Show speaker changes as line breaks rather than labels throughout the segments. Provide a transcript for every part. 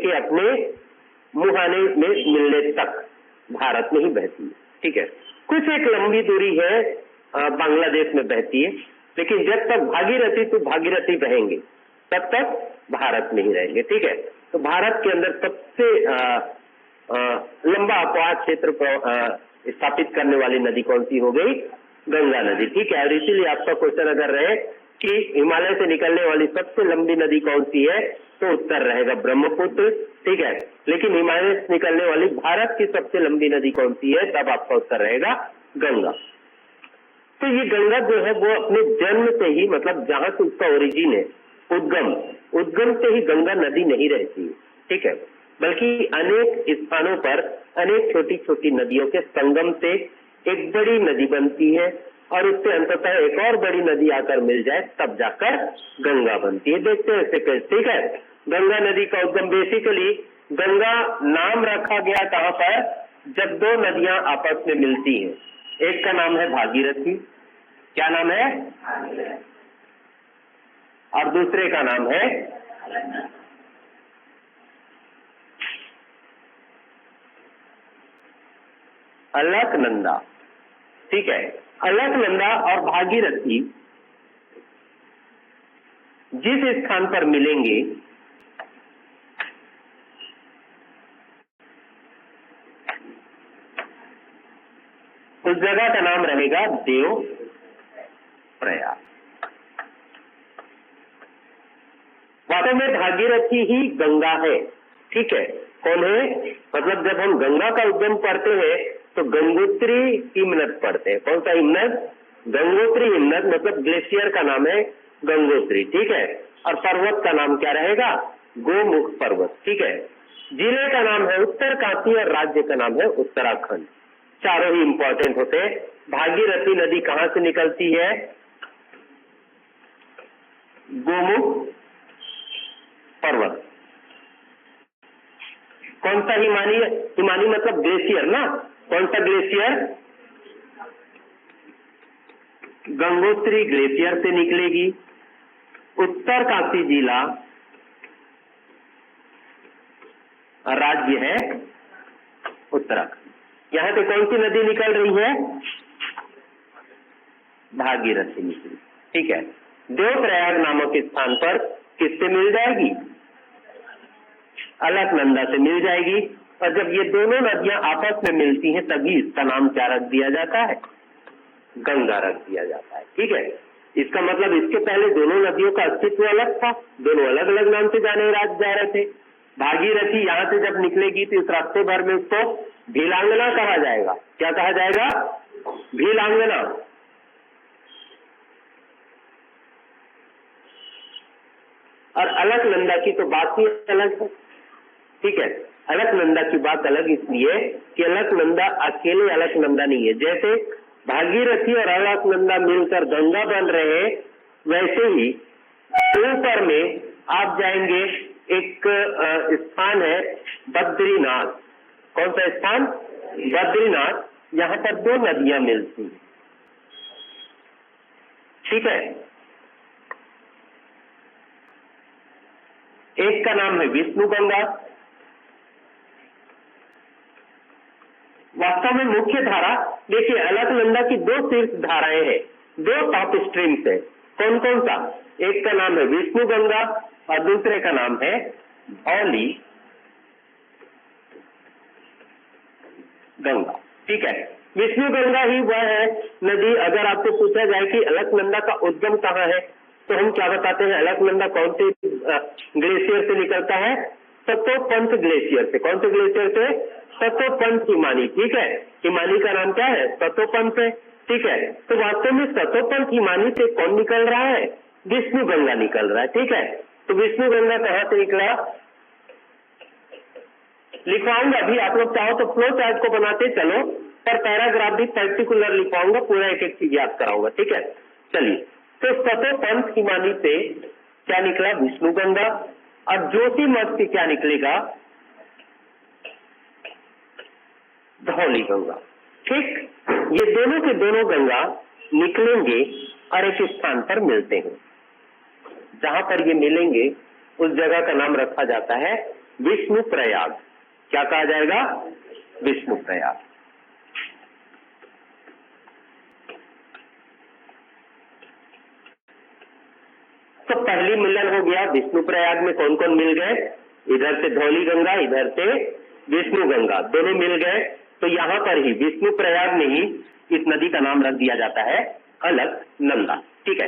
लेके अपने मुहाने में मिलने तक भारत में ही बहती है। ठीक है, कुछ एक लंबी दूरी है बांग्लादेश में बहती है, लेकिन जब तक भागीरथी तो भागीरथी बहेंगे तब तक भारत में ही रहेंगे। ठीक है, तो भारत के अंदर सबसे लंबा अपवाह क्षेत्र स्थापित करने वाली नदी कौन सी हो गई? गंगा नदी। ठीक है, और इसीलिए आपका क्वेश्चन अगर रहे कि हिमालय से निकलने वाली सबसे लंबी नदी कौन सी है, तो उत्तर रहेगा ब्रह्मपुत्र। ठीक है, लेकिन हिमालय से निकलने वाली भारत की सबसे लंबी नदी कौन सी है, तब आपका उत्तर रहेगा गंगा। तो ये गंगा जो है वो अपने जन्म से ही, मतलब जहां से उसका ओरिजिन है, उद्गम से ही गंगा नदी नहीं रहती है। ठीक है, बल्कि अनेक स्थानों पर अनेक छोटी छोटी नदियों के संगम से एक बड़ी नदी बनती है, और उससे अंततः एक और बड़ी नदी आकर मिल जाए तब जाकर गंगा बनती है। देखते हैं इसे कैसे। ठीक है, गंगा नदी का उद्गम, बेसिकली गंगा नाम रखा गया कहां पर? जब दो नदियां आपस में मिलती हैं। एक का नाम है भागीरथी, क्या नाम है? और दूसरे का नाम है अलकनंदा। ठीक है, अलकनंदा और भागीरथी जिस स्थान पर मिलेंगे उस जगह का नाम रहेगा देव प्रयाग। वास्तव में भागीरथी ही गंगा है। ठीक है, कौन है? मतलब जब हम गंगा का उद्गम करते हैं तो गंगोत्री हिमनद पढ़ते हैं। कौन सा हिमनद? गंगोत्री हिमनद, मतलब ग्लेशियर का नाम है गंगोत्री। ठीक है, और पर्वत का नाम क्या रहेगा? गोमुख पर्वत। ठीक है, जिले का नाम है उत्तरकाशी और राज्य का नाम है उत्तराखंड। चारों ही इंपॉर्टेंट होते हैं। भागीरथी नदी कहां से निकलती है? गोमुख पर्वत। कौन सा हिमानी? हिमानी मतलब ग्लेशियर ना। कौन सा ग्लेशियर? गंगोत्री ग्लेशियर से निकलेगी। उत्तरकाशी जिला, राज्य है उत्तराखंड। यहां से कौन सी नदी निकल रही है? भागीरथी निकली। ठीक है, देवप्रयाग नामक स्थान पर किससे मिल जाएगी? अलकनंदा से मिल जाएगी। और जब ये दोनों नदियां आपस में मिलती हैं तभी इसका नाम क्या रख दिया जाता है? गंगा रख दिया जाता है। ठीक है, इसका मतलब इसके पहले दोनों नदियों का अस्तित्व अलग था, दोनों अलग अलग नाम से जाने जा रहे थे। भागीरथी यहां से जब निकलेगी तो इस रास्ते भर में उसको भीलांगना कहा जाएगा। क्या कहा जाएगा? भीलांगना। और अलकनंदा की तो बात ही अलग है। ठीक है, अलकनंदा की बात अलग इसलिए कि अलकनंदा अकेले अलकनंदा नहीं है। जैसे भागीरथी और अलकनंदा मिलकर गंगा बन रहे हैं, वैसे ही ऊपर में आप जाएंगे, एक स्थान है बद्रीनाथ। कौन सा स्थान? बद्रीनाथ। यहां पर दो नदियां मिलती हैं। ठीक है, एक का नाम है विष्णु गंगा। वास्तव में मुख्य धारा देखिए, अलकनंदा की दो शीर्ष धाराएं हैं, दो टॉप स्ट्रीम्स है। कौन कौन सा? एक का नाम है विष्णु गंगा और दूसरे का नाम है धौली गंगा। ठीक है, विष्णु गंगा ही वह है नदी। अगर आपसे पूछा जाए कि अलकनंदा का उद्गम कहाँ है, तो हम क्या बताते हैं? अलकनंदा कौन से ग्लेशियर से निकलता है? सतोपंथ ग्लेशियर से। कौन से ग्लेशियर से? सतोपंथ हिमानी। ठीक है, हिमानी का नाम क्या है? सतोपंथ है। ठीक है, तो वास्तव में सतोपंथ हिमानी से कौन निकल रहा है? विष्णु गंगा निकल रहा है। ठीक है, तो विष्णु गंगा कहां से निकला? लिखवाऊंगा अभी, आप लोग चाहो तो फ्लो चार्ट को बनाते चलो, पर पैराग्राफ भी पर्टिकुलर लिखवाऊंगा, पूरा एक एक चीज याद कराऊंगा। ठीक है, चलिए, तो सतोपंथ हिमानी से क्या निकला? विष्णु गंगा। और ज्योतिमठ से क्या निकलेगा? धौली गंगा। ठीक, ये दोनों के दोनों गंगा निकलेंगे और एक स्थान पर मिलते हैं। जहां पर ये मिलेंगे उस जगह का नाम रखा जाता है विष्णु प्रयाग। क्या कहा जाएगा? विष्णु प्रयाग। तो पहली मिलन हो गया विष्णु प्रयाग में। कौन कौन मिल गए? इधर से धौली गंगा, इधर से विष्णु गंगा, दोनों मिल गए। तो यहाँ पर ही विष्णु प्रयाग में ही इस नदी का नाम रख दिया जाता है अलकनंदा। ठीक है,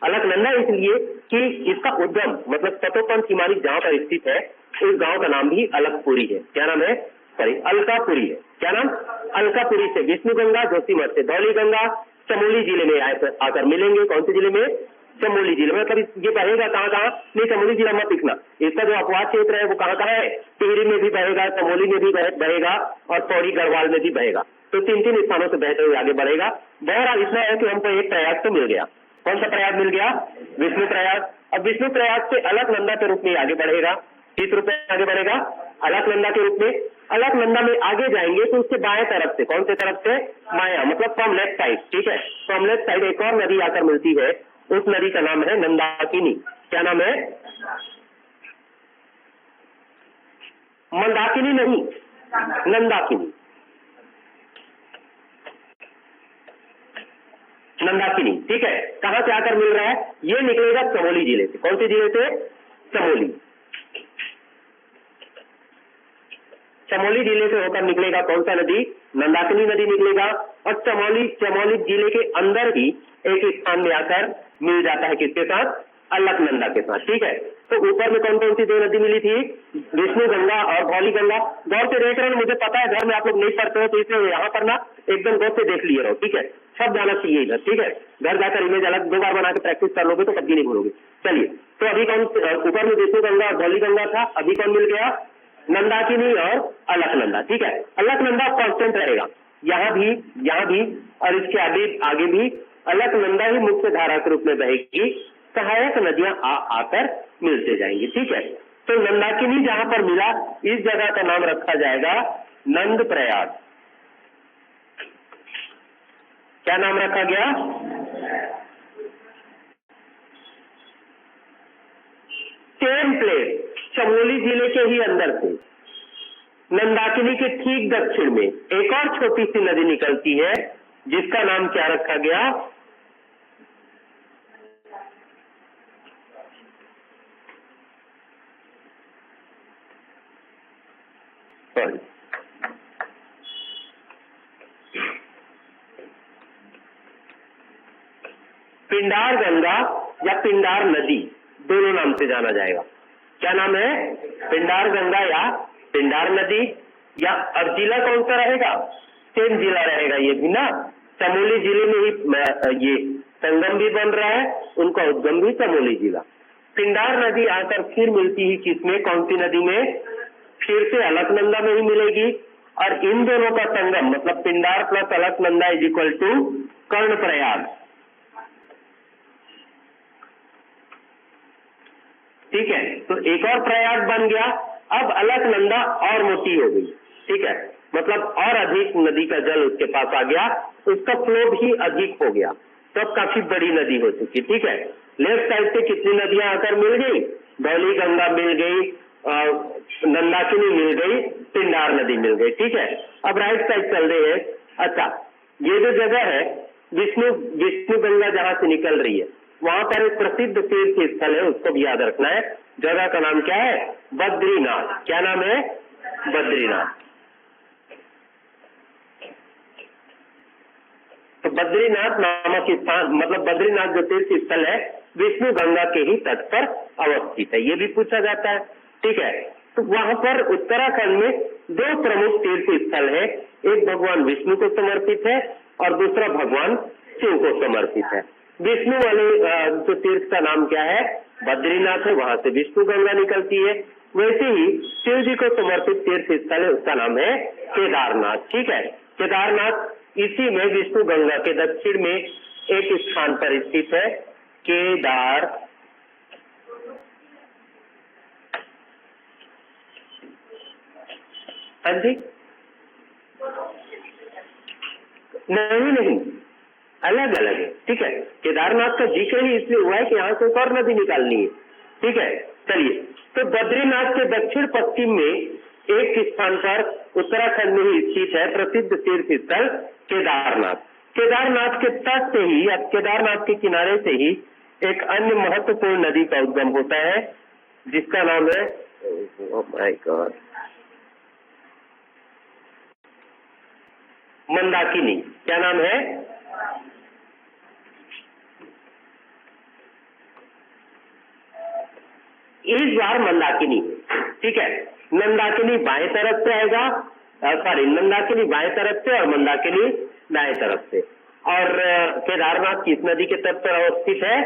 अलकनंदा इसलिए कि इसका उद्गम मतलब तपोवन हिमालय जहाँ पर स्थित है उस गांव का नाम भी अलकपुरी है। क्या नाम है? सॉरी, अलकापुरी है। क्या नाम? अलकापुरी से विष्णु गंगा, जोशीमठ से धौली गंगा चमोली जिले में आकर मिलेंगे। कौन से जिले में? चमोली जिले में। मतलब ये बहेगा कहाँ कहाँ? नहीं, चमोली जिला मत लिखना, इसका जो अपवाद क्षेत्र है वो कहाँ कहाँ है? टिहरी में भी बहेगा, चमोली में भी बहेगा और पौड़ी गढ़वाल में भी बहेगा। तो तीन तीन स्थानों से बहते हुए आगे बढ़ेगा। बहरहाल इतना है कि हमको एक प्रयाग तो मिल गया। कौन सा प्रयाग मिल गया? विष्णु प्रयाग। अब विष्णु प्रयाग से अलकनंदा के रूप में आगे बढ़ेगा। किस रूप में आगे बढ़ेगा? अलकनंदा के रूप में। अलकनंदा में आगे जाएंगे तो उसके बाएं तरफ से, कौन से तरफ से? बायां, मतलब फ्रॉम लेफ्ट साइड। ठीक है, फ्रॉम लेफ्ट साइड एक और नदी आकर मिलती है, उस नदी का नाम है नंदाकिनी। क्या नाम है? मंदाकिनी नहीं, नंदाकिनी। नंदाकिनी। ठीक है, कहां से आकर मिल रहा है? ये निकलेगा चमोली जिले से। कौन से जिले से? चमोली। चमोली जिले से होकर निकलेगा कौन सा नदी? नंदाकिनी नदी निकलेगा। और चमोली जिले के अंदर ही एक स्थान में आकर मिल जाता है। किसके साथ? अलकनंदा के साथ। ठीक है, तो ऊपर में कौन कौन सी दो नदी मिली थी? विष्णु गंगा और धौली गंगा। गौर से देख रहे हो, मुझे पता है घर में आप लोग नहीं पढ़ते हो, तो इसलिए यहाँ पर ना एकदम गौर से देख लिए रहो। ठीक है, सब जाना चाहिए इधर। ठीक है, घर जाकर इमेज अलग 2 बार बना के प्रैक्टिस कर लोगे तो कभी नहीं भूलोगे। चलिए, तो अभी कौन ऊपर में विष्णु गंगा और धौली गंगा था, अभी कौन मिल गया? नंदाकिनी और अलकनंदा। ठीक है, अलकनंदा कांस्टेंट रहेगा यहाँ भी और इसके आगे भी अलकनंदा ही मुख्य धारा के रूप में बहेगी। सहायक नदियां आकर मिलते जाएंगी। ठीक है, तो नंदाकिनी जहां पर मिला इस जगह का नाम रखा जाएगा नंद प्रयाग। क्या नाम रखा गया? सेम प्लेस, चमोली जिले के ही अंदर से नंदाकिनी के ठीक दक्षिण में एक और छोटी सी नदी निकलती है जिसका नाम क्या रखा गया? पिंडार गंगा या पिंडार नदी, दोनों नाम से जाना जाएगा। क्या नाम है? पिंडार गंगा या पिंडार नदी। या अब जिला कौन सा रहेगा? सेम जिला रहेगा ये भी ना, चमोली जिले में ही ये संगम भी बन रहा है, उनका उद्गम भी चमोली जिला। पिंडार नदी आकर फिर मिलती ही किसमें? कौन सी नदी में? फिर से अलकनंदा में ही मिलेगी। और इन दोनों का संगम मतलब Pindar plus Alaknanda is equal to Karnaprayag. ठीक है, तो एक और प्रयाग बन गया। अब अलकनंदा और मोटी हो गई। ठीक है, मतलब और अधिक नदी का जल उसके पास आ गया, उसका फ्लो भी अधिक हो गया, तो अब काफी बड़ी नदी हो चुकी। ठीक है, लेफ्ट साइड से कितनी नदियां आकर मिल गई? धौली गंगा मिल गई, नंदाकिनी मिल गई, पिंडार नदी मिल गई। ठीक है, अब राइट साइड चल रहे हैं। अच्छा, ये जो जगह है विष्णु गंगा जहां से निकल रही है वहां पर एक प्रसिद्ध तीर्थ स्थल है, उसको भी याद रखना है। जगह का नाम क्या है? बद्रीनाथ। क्या नाम है? बद्रीनाथ। तो बद्रीनाथ नामक स्थान मतलब बद्रीनाथ जो तीर्थ स्थल है विष्णु गंगा के ही तट पर अवस्थित है, ये भी पूछा जाता है। ठीक है, तो वहां पर उत्तराखंड में 2 प्रमुख तीर्थ स्थल है, एक भगवान विष्णु को समर्पित है और दूसरा भगवान शिव को समर्पित है। विष्णु वाले जो तीर्थ का नाम क्या है? बद्रीनाथ है, वहां से विष्णु गंगा निकलती है। वैसे ही शिव जी को समर्पित तीर्थ स्थल है, उसका नाम है केदारनाथ। ठीक है, केदारनाथ इसी में विष्णु गंगा के दक्षिण में एक स्थान पर स्थित है, केदार हाँ जी, नहीं अलग अलग है। ठीक है, केदारनाथ का जिक्र ही इसलिए हुआ है कि यहाँ से एक और नदी निकालनी है। ठीक है, चलिए तो बद्रीनाथ के दक्षिण पश्चिम में एक स्थान पर उत्तराखंड में ही स्थित है प्रसिद्ध तीर्थ स्थल केदारनाथ। केदारनाथ के तट से ही, अब केदारनाथ के किनारे से ही एक अन्य महत्वपूर्ण नदी का उद्गम होता है जिसका नाम है, ओह माय गॉड, मंदाकिनी। क्या नाम है? इस बार मंदाकिनी, ठीक है। मंदाकिनी बाएं तरफ से आएगा, मंदाकिनी बाएं तरफ से और मंदाकिनी दाएं तरफ से। और केदारनाथ किस नदी के तट पर अवस्थित है?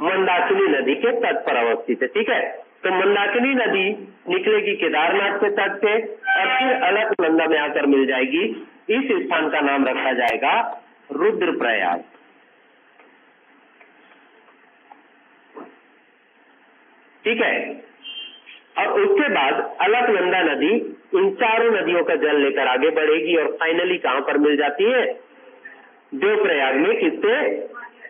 मंदाकिनी नदी के तट पर अवस्थित है, ठीक है। तो मंदाकिनी नदी निकलेगी केदारनाथ के तट से और फिर अलकनंदा में आकर मिल जाएगी। इस स्थान का नाम रखा जाएगा रुद्रप्रयाग, ठीक है। और उसके बाद अलकनंदा नदी इन चारों नदियों का जल लेकर आगे बढ़ेगी और फाइनली कहां पर मिल जाती है? देवप्रयाग में, किससे?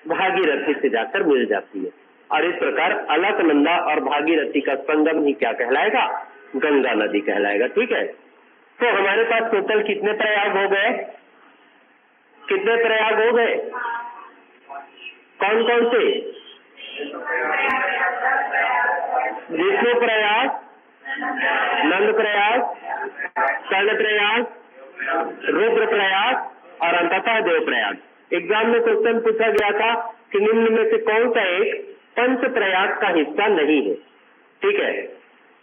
भागीरथी से जाकर मिल जाती है। और इस प्रकार अलकनंदा और भागीरथी का संगम ही क्या कहलाएगा? गंगा नदी कहलाएगा, ठीक है। तो हमारे पास टोटल कितने प्रयाग हो गए? कितने प्रयाग हो गए? कौन कौन से? विष्णु प्रयाग, नंद प्रयाग, कर्ण प्रयाग, रुद्र प्रयाग और अंततः देव प्रयाग। एग्जाम में क्वेश्चन पूछा गया था कि निम्न में से कौन सा एक पंच प्रयाग का हिस्सा नहीं है, ठीक है।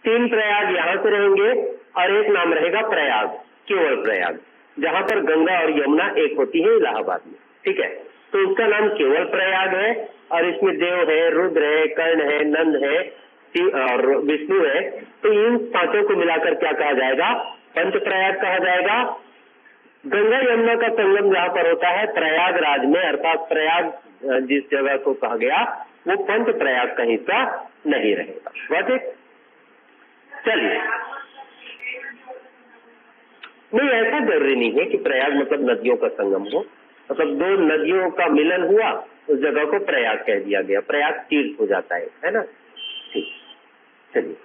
3 प्रयाग यहाँ से रहेंगे और एक नाम रहेगा प्रयाग, केवल प्रयाग, जहां पर गंगा और यमुना एक होती है इलाहाबाद में, ठीक है। तो उसका नाम केवल प्रयाग है और इसमें देव है, रुद्र है, कर्ण है, नंद है और विष्णु है। तो इन पांचों को मिलाकर क्या कहा जाएगा? पंच प्रयाग कहा जाएगा। गंगा यमुना का संगम जहाँ पर होता है प्रयागराज में, अर्थात प्रयाग जिस जगह को कहा गया वो पंच प्रयाग का हिस्सा नहीं रहेगा। बात है? चलिए, नहीं ऐसा जरूरी नहीं है कि प्रयाग मतलब नदियों का संगम हो, मतलब 2 नदियों का मिलन हुआ उस जगह को प्रयाग कह दिया गया, प्रयाग तीर्थ हो जाता है ना। ठीक, चलिए,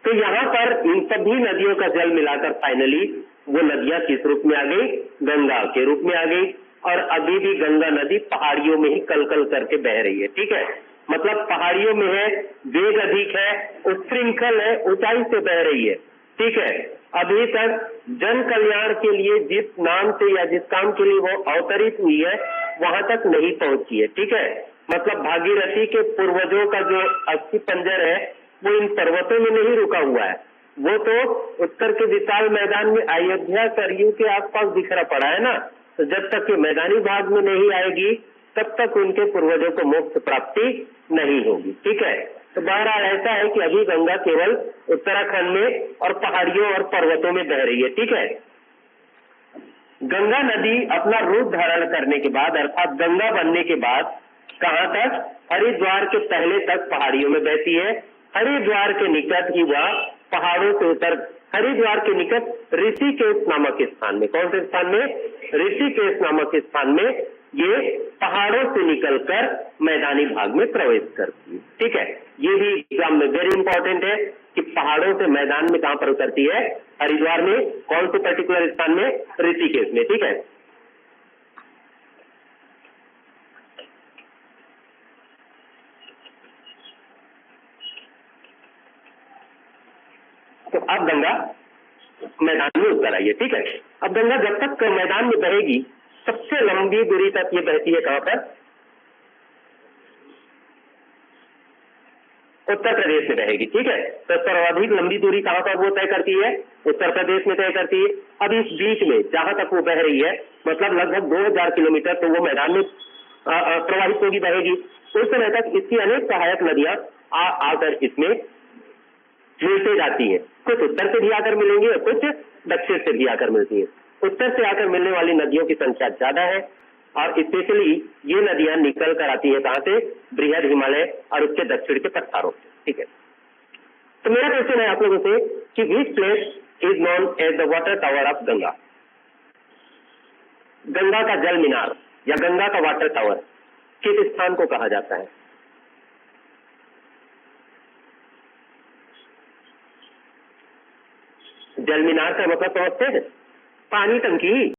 तो यहाँ पर इन सभी नदियों का जल मिलाकर फाइनली वो नदियां किस रूप में आ गई? गंगा के रूप में आ गई। और अभी भी गंगा नदी पहाड़ियों में ही कलकल करके बह रही है, ठीक है। मतलब पहाड़ियों में है, वेग अधिक है, उच्छृंखल है, ऊंचाई से बह रही है, ठीक है। अभी तक जन कल्याण के लिए जिस नाम से या जिस काम के लिए वो अवतरित हुई है वहां तक नहीं पहुंची है, ठीक है। मतलब भागीरथी के पूर्वजों का जो अस्थि पंजर है वो इन पर्वतों में नहीं रुका हुआ है, वो तो उत्तर के विशाल मैदान में अयोध्या सरयू के आसपास बिखरा पड़ा है ना। तो जब तक ये मैदानी भाग में नहीं आएगी तब तक उनके पूर्वजों को मोक्ष प्राप्ति नहीं होगी, ठीक है। तो बहरहाल ऐसा है कि अभी गंगा केवल उत्तराखंड में और पहाड़ियों और पर्वतों में बह रही है, ठीक है। गंगा नदी अपना रूप धारण करने के बाद अर्थात गंगा बनने के बाद कहाँ तक? हरिद्वार के पहले तक पहाड़ियों में बहती है। हरिद्वार के निकट ही वह पहाड़ों से उतर, हरिद्वार के निकट ऋषिकेश नामक स्थान में, कौन से स्थान में? ऋषिकेश नामक स्थान में ये पहाड़ों से निकलकर मैदानी भाग में प्रवेश करती है, ठीक है। ये भी एग्जाम में वेरी इंपॉर्टेंट है कि पहाड़ों से मैदान में कहां पर उतरती है? हरिद्वार में, कौन से पर्टिकुलर स्थान में? ऋषिकेश में, ठीक है। तो अब गंगा मैदान में उतर आई है, ठीक है। अब गंगा जब तक मैदान में बहेगी सबसे लंबी दूरी तक ये बहती है कहां पर? उत्तर प्रदेश में बहेगी, ठीक है। तो सर्वाधिक लंबी दूरी कहां पर वो तय करती है? उत्तर प्रदेश में तय करती है। अब इस बीच में जहां तक वो बह रही है मतलब लगभग 2000 किलोमीटर तो वो मैदान में प्रवाहित होगी, बहेगी। उस समय तक इसकी अनेक सहायक नदियां आकर इसमें मिलते जाती है। कुछ उत्तर से भी आकर मिलेंगी और कुछ दक्षिण से भी आकर मिलती है। उत्तर से आकर मिलने वाली नदियों की संख्या ज्यादा है और स्पेशली ये नदियां निकल कर आती है कहां से? बृहद हिमालय और उसके दक्षिण के पठारों से, ठीक है। तो मेरा क्वेश्चन है आप लोगों से कि which place is known as the water tower of Ganga? Ganga का जल मीनार या गंगा का वाटर टावर किस स्थान को कहा जाता है? जल मीनार का मतलब समझते हैं? पानी टंकी।